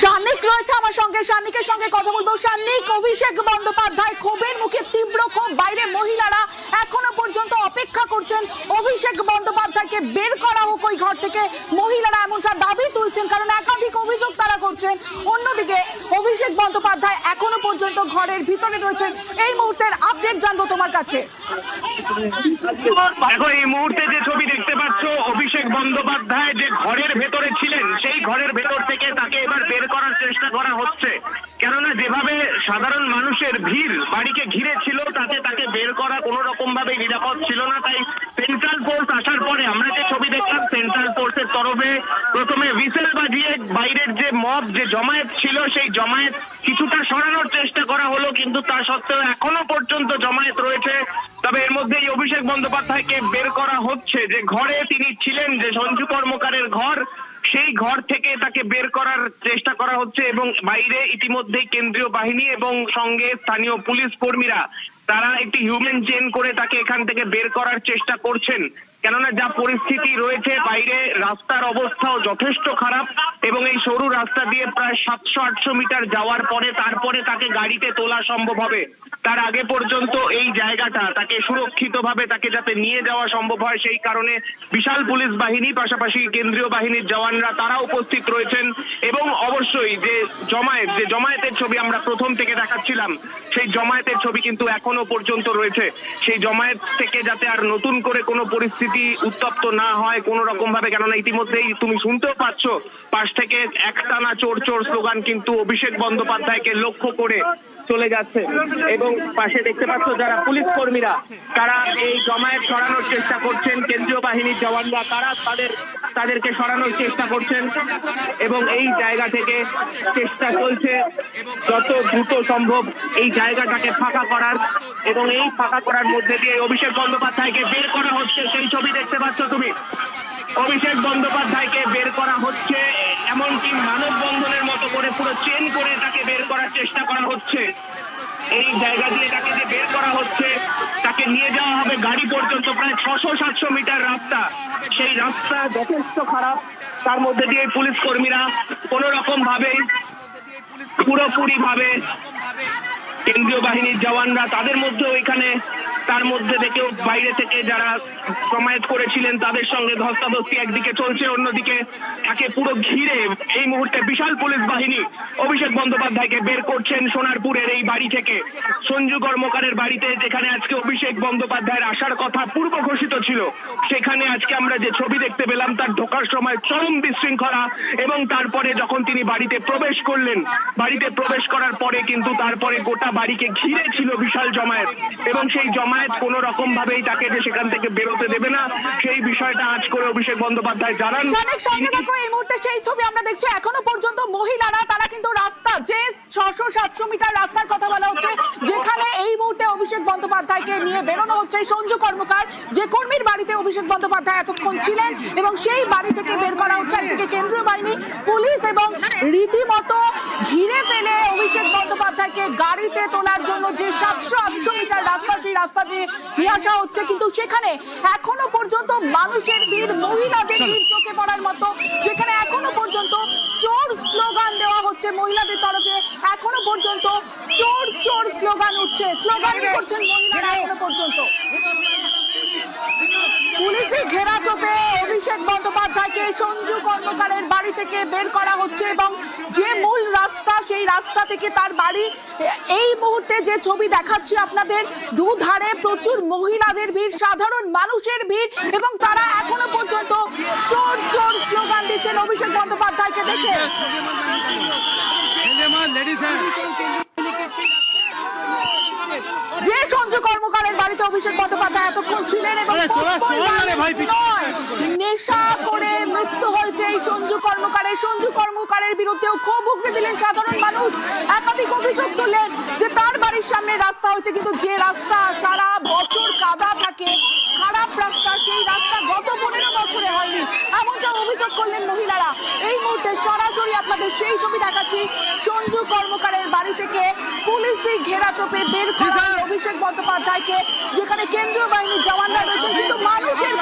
সান্নিক রয়েছে আমার সঙ্গে, সান্নিকের সঙ্গে কথা বলবো। সান্নিক, অভিষেক বন্দ্যোপাধ্যায় ক্ষোভের মুখে, তীব্র ক্ষোভ, বাইরে মহিলারা এখনো পর্যন্ত অপেক্ষা করছেন অভিষেক বন্দ্যোপাধ্যায়কে বের করা হোক ওই ঘর থেকে। মহিলারা এমনটা দাবি তুলছেন কারণ একাধিক অভিযোগ তারা করছেন। অন্যদিকে অভিষেক বন্দ্যোপাধ্যায় এখনো পর্যন্ত ঘরের ভিতরে রয়েছেন। এই মুহূর্তের আপডেট জানবো তোমার কাছে। দেখো, এই মুহূর্তে যে ছবি দেখতে পাচ্ছ, অভিষেক বন্দ্যোপাধ্যায় যে ঘরের ভেতরে ছিলেন সেই ঘরের ভেতর থেকে তাকে এবার বের করার চেষ্টা করা হচ্ছে। কেননা যেভাবে সাধারণ মানুষের ভিড় বাড়িকে ঘিরে ছিল তাতে তাকে বের করা কোনো রকম ভাবে নিরাপদ ছিল না। তাই সেন্ট্রাল ফোর্স আসার পরে আমরা যে ছবি দেখলাম, সেন্ট্রাল ফোর্সের তরফে প্রথমে হুইসেল বাজিয়ে বাইরের যে মব, যে জমায়েত ছিল সেই জমায়েত কিছুটা সরানোর চেষ্টা করা হলো, কিন্তু তা সত্ত্বেও এখনো পর্যন্ত জমায়েত রয়েছে। তবে এর মধ্যেই অভিষেক বন্দ্যোপাধ্যায়কে বের করা হচ্ছে। যে ঘরে তিনি ছিলেন, যে সঞ্জু কর্মকারের ঘর, সেই ঘর থেকে তাকে বের করার চেষ্টা করা হচ্ছে এবং বাইরে ইতিমধ্যেই কেন্দ্রীয় বাহিনী এবং সঙ্গে স্থানীয় পুলিশ কর্মীরা তারা একটি হিউম্যান চেইন করে তাকে এখান থেকে বের করার চেষ্টা করছেন। কেননা যা পরিস্থিতি রয়েছে, বাইরে রাস্তার অবস্থাও যথেষ্ট খারাপ এবং এই সরু রাস্তা দিয়ে প্রায় 700-800 মিটার যাওয়ার পরে তারপরে তাকে গাড়িতে তোলা সম্ভব হবে। তার আগে পর্যন্ত এই জায়গাটা তাকে সুরক্ষিতভাবে তাকে যাতে নিয়ে যাওয়া সম্ভব হয় সেই কারণে বিশাল পুলিশ বাহিনী, পাশাপাশি কেন্দ্রীয় বাহিনীর জওয়ানরা তারা উপস্থিত রয়েছেন। এবং অবশ্যই যে জমায়েতের ছবি আমরা প্রথম থেকে দেখাচ্ছিলাম, সেই জমায়েতের ছবি কিন্তু এখনো পর্যন্ত রয়েছে। সেই জমায়েত থেকে যাতে আর নতুন করে কোনো পরিস্থিতি উত্তপ্ত না হয় কোনো রকম ভাবে, কেননা ইতিমধ্যেই তুমি শুনতেও পাচ্ছ পাশ থেকে একটানা চোর চোর স্লোগান কিন্তু অভিষেক বন্দ্যোপাধ্যায়কে লক্ষ্য করে চলে যাচ্ছে। এবং পাশে দেখতে পাচ্ছ যারা পুলিশ কর্মীরা তারা এই জমায়েত সরানোর চেষ্টা করছেন, কেন্দ্রীয় বাহিনীর জওয়ানরা তারা তাদেরকে সরানোর চেষ্টা করছেন এবং এই জায়গা থেকে চেষ্টা চলছে যত দ্রুত সম্ভব এই জায়গাটাকে ফাঁকা করার। এবং এই ফাঁকা করার মধ্যে দিয়ে অভিষেক বন্দ্যোপাধ্যায়কে বের করা হচ্ছে। সেই ছবি দেখতে পাচ্ছ তুমি, অভিষেক বন্দ্যোপাধ্যায়কে বের করা হচ্ছে, এমনকি মানববন্ধনের মতো করে পুরো চেন করে তাকে বের করার চেষ্টা করা হচ্ছে। এই জায়গা দিয়ে তাকে যে বের করা হচ্ছে, তাকে নিয়ে যাওয়া হবে গাড়ি পর্যন্ত, প্রায় 600-700 মিটার রাস্তা। সেই রাস্তা যথেষ্ট খারাপ, তার মধ্যে দিয়ে পুলিশ কর্মীরা কোন রকম ভাবে পুরোপুরি ভাবে কেন্দ্রীয় বাহিনীর জওয়ানরা তাদের মধ্যেও এখানে, তার মধ্যে থেকেও বাইরে থেকে যারা জমায়েত করেছিলেন তাদের সঙ্গে ধস্তাধস্তি একদিকে চলছে, অন্যদিকে তাকে পুরো ঘিরে এই মুহূর্তে বিশাল পুলিশ বাহিনী অভিষেক বন্দ্যোপাধ্যায়কে বের করছেন সোনারপুরের এই বাড়ি থেকে, সঞ্জু কর্মকারের বাড়িতে, যেখানে আজকে অভিষেক বন্দ্যোপাধ্যায়ের আসার কথা পূর্ব ঘোষিত ছিল। সেখানে আজকে আমরা যে ছবি দেখতে পেলাম তার ঢোকার সময় চরম বিশৃঙ্খলা এবং তারপরে যখন তিনি বাড়িতে প্রবেশ করলেন, বাড়িতে প্রবেশ করার পরে কিন্তু তারপরে গোটা বাড়িকে ঘিরে ছিল বিশাল জমায়েত এবং সেই জমায়েত কোনো রকম ভাবেই তাকে যে সেখান থেকে বেরোতে দেবে না, সেই বিষয়টা আজ করে অভিষেক বন্দ্যোপাধ্যায় জানান। এই মুহূর্তে সেই ছবি আমরা দেখছি, এখনো পর্যন্ত মহিলারা তারা কিন্তু রাস্তা, যে 600-700 মিটার রাস্তার কথা বলা হচ্ছে, যেখানে এই মুহূর্তে অভিষেক বন্দ্যোপাধ্যায়কে নিয়ে বেরোনো হচ্ছে সঞ্জু কর্মকার, যে কর্মীর বাড়িতে অভিষেক বন্দ্যোপাধ্যায় এতক্ষণ ছিলেন, এবং সেই বাড়ি থেকে বের করা হচ্ছে। একদিকে কেন্দ্রীয় বাহিনী, পুলিশ এবং রীতিমতো ঘিরে ফেলে অভিষেক বন্দ্যোপাধ্যায়কে গাড়িতে তোলার জন্য যে 700-800 মিটার রাস্তা, সেই রাস্তা দিয়ে নিয়ে আসা হচ্ছে। কিন্তু সেখানে এখনো পর্যন্ত মানুষের ভিড়, মহিলাদের ভিড় চোখে পড়ার মতো, যেখানে এখনো পর্যন্ত চোর স্লোগান দেওয়া হচ্ছে মহিলাদের তরফে, এখনো পর্যন্ত চোর চোর স্লোগান উঠছে, স্লোগান করছেন মহিলারা এখনো পর্যন্ত। পুলিশি ঘেরাটোপে অভিষেক বন্দ্যোপাধ্যায়কে সঞ্জু কর্মকারের বাড়ি থেকে বের করা হচ্ছে এবং যে মূল রাস্তা, সেই রাস্তা থেকে তার বাড়ি। এই মুহূর্তে যে ছবি দেখাচ্ছি আপনাদের, দুধারে প্রচুর মহিলাদের ভিড়, সাধারণ মানুষের ভিড় এবং তারা এখনো পর্যন্ত চোর চোর স্লোগান দিচ্ছেন অভিষেক বন্দ্যোপাধ্যায়কে দেখে। যে সঞ্জু কর্মকারের বাড়িতে অভিষেক বন্দ্যোপাধ্যায় এতক্ষণ ছিলেন এবং নেশা করে মৃত্যু হয়েছে এই সঞ্জু কর্মকারের বিরুদ্ধেও ক্ষোভ উগড়ে দিলেন সাধারণ মানুষ। একাধিক অভিযোগ তুললেন যে তার বাড়ির সামনে রাস্তা হয়েছে, কিন্তু যে রাস্তা সারা বছর কাদা থাকে, খারাপ রাস্তা, সেই রাস্তা গত 15 বছরে হয়নি, এমনটা অভিযোগ করলেন মহিলারা। এই মুহূর্তে সরাসরি আপনাদের সেই ছবি দেখাচ্ছি, সঞ্জু কর্মকারের বাড়ি থেকে পুলিশি ঘেরাটোপে বের করা অভিষেক বন্দ্যোপাধ্যায়কে, যেখানে কেন্দ্রীয় বাহিনীর জওয়ানরা রয়েছেন, কিন্তু মানুষের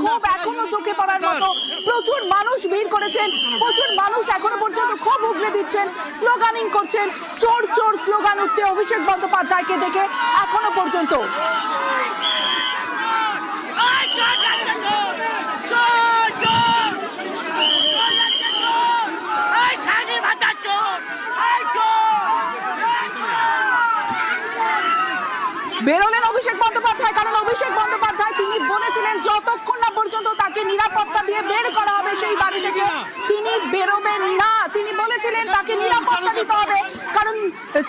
ক্ষোভ এখনো চোখে পড়ার মতো। প্রচুর মানুষ ভিড় করেছেন, প্রচুর মানুষ এখনো পর্যন্ত ক্ষোভ উগরে দিচ্ছেন, স্লোগানিং করছেন, চোর চোর স্লোগান হচ্ছে অভিষেক বন্দ্যোপাধ্যায়কে দেখে এখনো পর্যন্ত। বেরোলেন অভিষেক বন্দ্যোপাধ্যায়, কারণ অভিষেক বন্দ্যোপাধ্যায় তিনি বলেছিলেন যতক্ষণ না পর্যন্ত তাকে নিরাপত্তা দিয়ে বের করা হবে সেই বাড়ি থেকে তিনি বেরোবেন না। তিনি বলেছিলেন তাকে নিরাপত্তা দিতে হবে, কারণ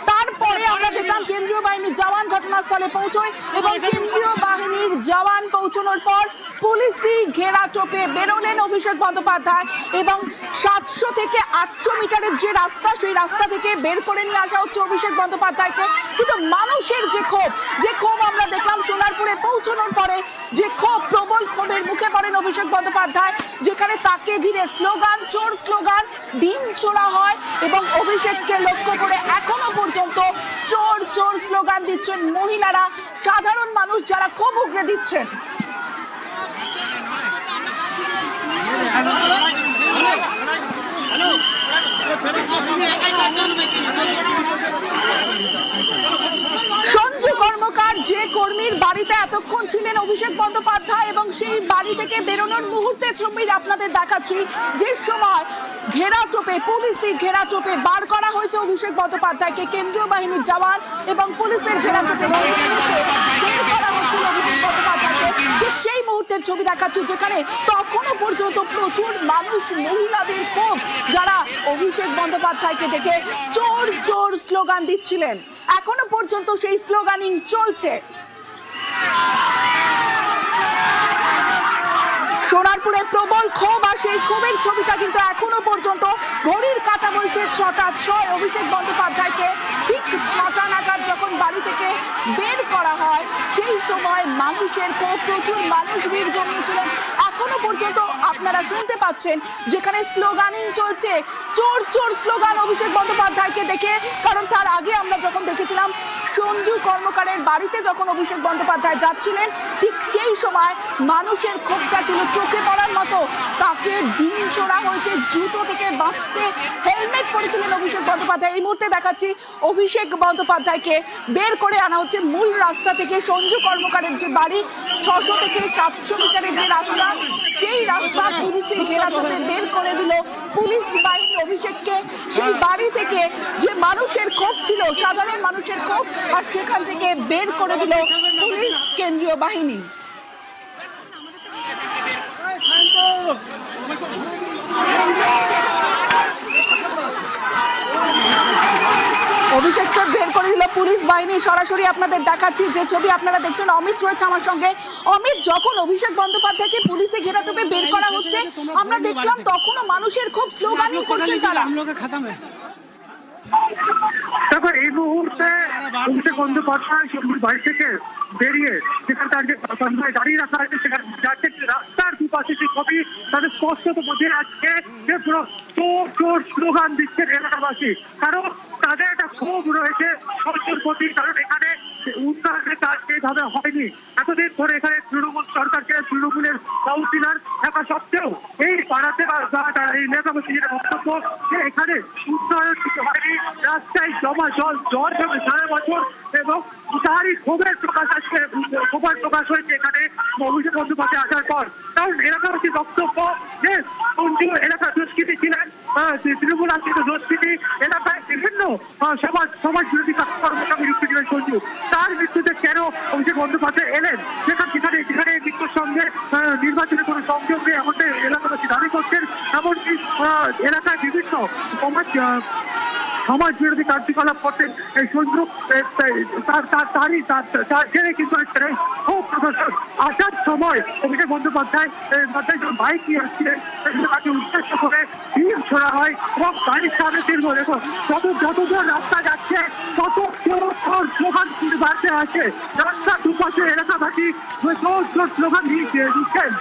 তারপরে আমরা দেখলাম কেন্দ্রীয় বাহিনীর জওয়ান ঘটনাস্থলে পৌঁছয় এবং কেন্দ্রীয় বাহিনীর জওয়ান পৌঁছানোর পর পুলিশি ঘেরাটোপে বেরোলেন অভিষেক বন্দ্যোপাধ্যায় এবং 700 থেকে 800 মিটারের যে রাস্তা, সেই রাস্তা থেকে বের করে নিয়ে আসা হচ্ছে অভিষেক বন্দ্যোপাধ্যায়কে। কিন্তু মানুষের যে ক্ষোভ আমরা দেখলাম সোনারপুরে পৌঁছানোর পরে, যে ক্ষোভ, প্রবল ক্ষোভের মুখে পড়েন অভিষেক বন্দ্যোপাধ্যায়, যেখানে তাকে ঘিরে স্লোগান, চোর স্লোগান দিন ছোড়া হয় এবং অভিষেককে লক্ষ্য করে এখনো পর্যন্ত চোর চোর স্লোগান দিচ্ছেন মহিলারা, সাধারণ মানুষ যারা ক্ষোভ উগরে দিচ্ছেন। সঞ্জু কর্মকার যে কর্মীর বাড়িতে এতক্ষণ ছিলেন অভিষেক বন্দ্যোপাধ্যায় এবং সেই বাড়ি থেকে বেরোনোর মুহূর্তে ছবি আপনাদের দেখাচ্ছি, যে সময় ঘেরাটোপে, পুলিশি ঘেরাটোপে বার করা হয়েছে অভিষেক বন্দ্যোপাধ্যায়কে, কেন্দ্রীয় বাহিনীর জওয়ান এবং পুলিশের ঘেরাটোপে বের করা হচ্ছিল অভিষেক বন্দ্যোপাধ্যায়কে, ঠিক সেই মুহূর্তের ছবি দেখাচ্ছি, যেখানে তখনও পর্যন্ত প্রচুর মানুষ, মহিলাদের ক্ষোভ, যারা অভিষেক বন্দ্যোপাধ্যায়কে দেখে চোর চোর স্লোগান দিচ্ছিলেন। এখনো পর্যন্ত সেই স্লোগানিং চলছে। সোনারপুরে প্রবল ক্ষোভ, আর সেই ক্ষোভের ছবিটা কিন্তু এখনো পর্যন্ত ঘড়ির কাঁটা বলছে 6টা 6। অভিষেক বন্দ্যোপাধ্যায়কে ঠিক 6টা নাগাদ যখন বাড়ি থেকে বের করা হয় সেই সময় মানুষের ক্ষোভ, প্রচুর মানুষ ভিড় জমিয়েছিলেন। এখনো পর্যন্ত আপনারা শুনতে পাচ্ছেন যেখানে স্লোগানিং চলছে, চোর চোর স্লোগান অভিষেক বন্দ্যোপাধ্যায়কে দেখে। কারণ তার আগে আমরা যখন দেখেছিলাম সঞ্জু কর্মকারের বাড়িতে যখন অভিষেক বন্দ্যোপাধ্যায় যাচ্ছিলেন, ঠিক সেই সময় মানুষের ক্ষোভটা ছিল চোখে পড়ার মতো। তাকে দিন ছোড়া হয়েছে, জুতো থেকে বাঁচতে হেলমেট পরেছিলেন অভিষেক বন্দ্যোপাধ্যায়। এই মুহূর্তে দেখাচ্ছি অভিষেক বন্দ্যোপাধ্যায়কে বের করে আনা হচ্ছে মূল রাস্তা থেকে। সঞ্জু কর্মকারের যে বাড়ি, 600 থেকে 700 মিটারের যে রাস্তা, সেই রাস্তা পুলিশি ঘেরাটোপে বের করে দিল পুলিশ বাহিনী অভিষেককে। সেই বাড়ি থেকে যে মানুষের ক্ষোভ ছিল, সাধারণ মানুষের ক্ষোভ, আর সেখান থেকে বের করে দিল পুলিশ, কেন্দ্রীয় বাহিনী। অভিষেককে বের করে দিল পুলিশ বাহিনী। সরাসরি আপনাদের দেখাচ্ছি যে ছবি আপনারা দেখছেন। অমিত রয়েছে আমার সঙ্গে। অমিত, যখন অভিষেক বন্দ্যোপাধ্যায়কে পুলিশে ঘেরাটোপে বের করা হচ্ছে, আমরা দেখলাম তখনও মানুষের খুব স্লোগানিং করছে তারা। দেখো, এই মুহূর্তে অভিষেক বন্দ্যোপাধ্যায় বাড়ি থেকে বেরিয়ে যেখানে তার যে দাঁড়িয়ে রাখা আছে, সেখানে যাচ্ছে রাস্তার দুপাশে যে ছবি, তাদের স্পষ্টত বোঝা যাচ্ছে যে পুরো চোর চোর স্লোগান দিচ্ছেন এলাকাবাসী। কারণ তাদের একটা ক্ষোভ রয়েছে সরকারের প্রতি, কারণ এখানে উন্নয়নের কাজ সেইভাবে হয়নি। এতদিন ধরে এখানে তৃণমূল সরকারকে, তৃণমূলের কাউন্সিলর থাকা সত্ত্বেও এই পাড়াতে এই এলাকাবাসী যেটা বক্তব্য যে এখানে উন্নয়ন কিছু হয়নি, রাস্তায় জমা জল জমে সারা বছর, এবং তারই ক্ষোভের প্রকাশ আসছে, ক্ষোভের প্রকাশ হয়েছে এখানে অভিষেক বন্দ্যোপাধ্যায় আসার পর। কারণ এলাকাবাসী বক্তব্য যে সঞ্জু এলাকা দুষ্কৃতী ছিলেন, তৃণমূল আশ্রিত দুষ্কৃতী, এলাকায় বিভিন্ন সমাজ বিরোধী কর্মসূচি যুক্ত ছিলেন সঞ্জু। তার মৃত্যুতে কেন অভিষেক বন্দ্যোপাধ্যায় এলেন, যেখানে মৃত্যুর সঙ্গে নির্বাচনের কোনো সংযোগ নেই আমাদের এলাকাবাসী দাবি করছেন। এমনকি এলাকায় বিভিন্ন সমাজ বিরোধী কার্যকলাপ করতেন এই সঞ্জু, তার জেনে কিন্তু খুব প্রদর্শন আসার সময় অভিষেক বন্দ্যোপাধ্যায় বাইক নিয়ে আসছিলেন, তাকে উদ্দেশ্য করে ভিড় ছোড়া হয় এবং গাড়ির সামনে ফিরবো। দেখো, যতদূর রাস্তা যাচ্ছে তত স্লোগান বাড়তে আছে। রাস্তার দুপাশে এলাকাবাসী স্লোগান দিচ্ছেন।